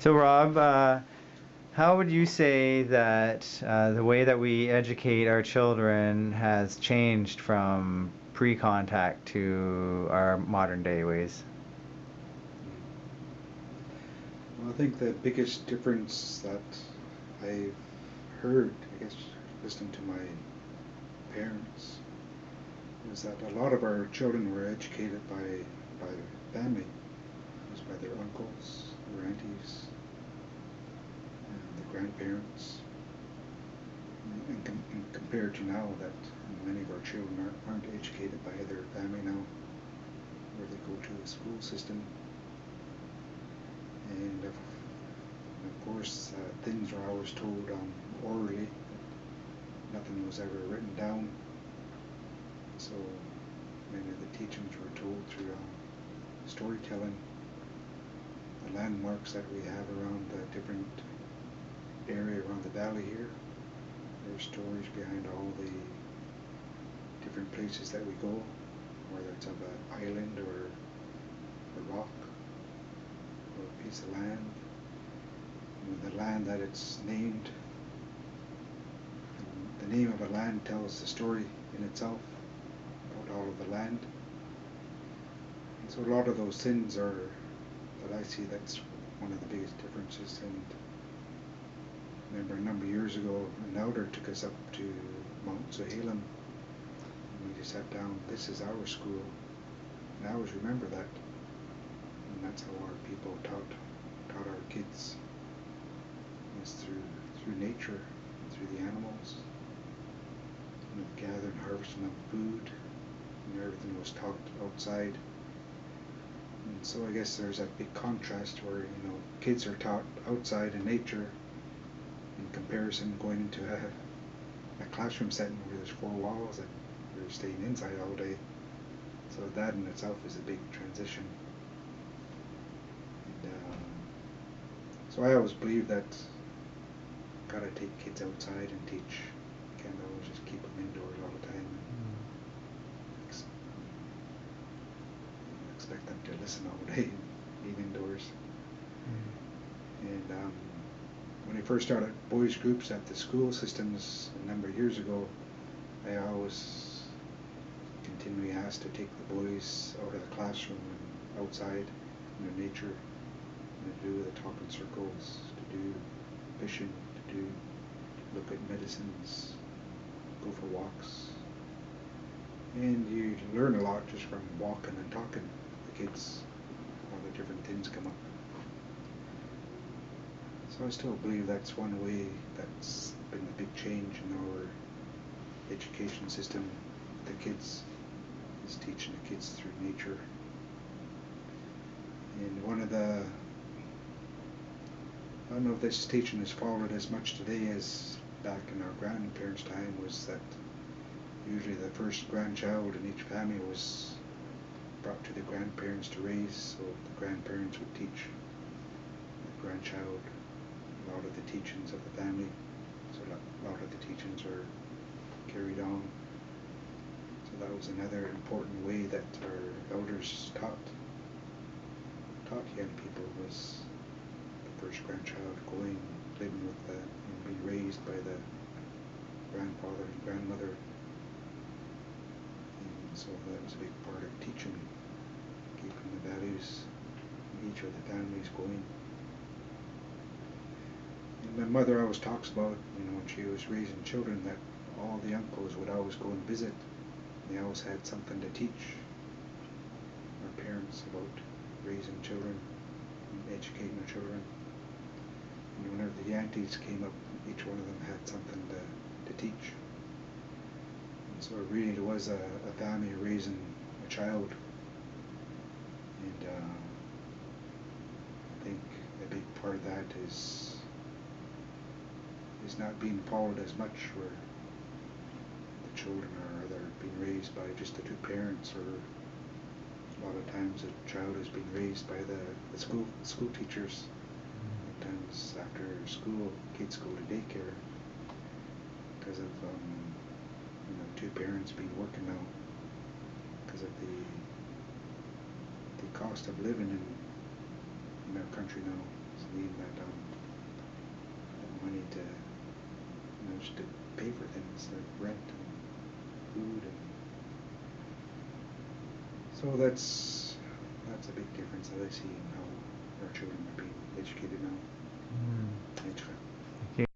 So, Rob, how would you say that the way that we educate our children has changed from pre-contact to our modern day ways? Well, I think the biggest difference that I've heard, I guess, listening to my parents, is that a lot of our children were educated by family, it was by their uncles, their aunties, and the grandparents, and compared to now that many of our children aren't educated by their family now, where they go to a school system, and of course things are always told orally. Nothing was ever written down, so many of the teachings were told through storytelling. The landmarks that we have around the different area around the valley here, there's stories behind all the different places that we go, whether it's of an island or a rock or a piece of land, and the land that it's named. The name of a land tells the story in itself about all of the land. And so a lot of those things are, that I see, that's one of the biggest differences. And I remember a number of years ago, an elder took us up to Mount Zuhalem, and we just sat down. This is our school, and I always remember that. And that's how our people taught our kids, is through nature, through the animals, the gathering, harvesting of food, and everything was taught outside. And so I guess there's that big contrast where kids are taught outside in nature, in comparison going into a classroom setting where there's four walls and you're staying inside all day. So that in itself is a big transition. And so I always believe that gotta take kids outside and teach. Can't always just keep them indoors all the time and expect them to listen all day and be indoors. And when I first started boys groups at the school systems a number of years ago, I always continually asked to take the boys out of the classroom and outside in nature, and to do the talking circles, to do fishing, to look at medicines, go for walks. And you learn a lot just from walking and talking to the kids. All the different things come up. So I still believe that's one way that's been the big change in our education system. The kids is teaching the kids through nature. And one of the, I don't know if this teaching is followed as much today as back in our grandparents' time, was that usually the first grandchild in each family was brought to the grandparents to raise, so the grandparents would teach the grandchild a lot of the teachings of the family, so a lot of the teachings are carried on. So that was another important way that our elders taught young people, was the first grandchild going, living with and being raised by the grandfather and grandmother. And so that was a big part of teaching, keeping the values in each of the families going. And my mother always talks about, when she was raising children, that all the uncles would always go and visit. They always had something to teach our parents about raising children and educating their children. And whenever the aunties came up, each one of them had something to teach. And so it really was a family raising a child. And I think a big part of that is not being followed as much, where the children are either being raised by just the two parents, or a lot of times a child is being raised by the school teachers. Sometimes after school, kids go to daycare because of two parents being working now, because of the cost of living in our country now. parents need that money to, just to pay for things like rent and food, and so that's a big difference that I see in how our children are being educated now. Mm. Thanks,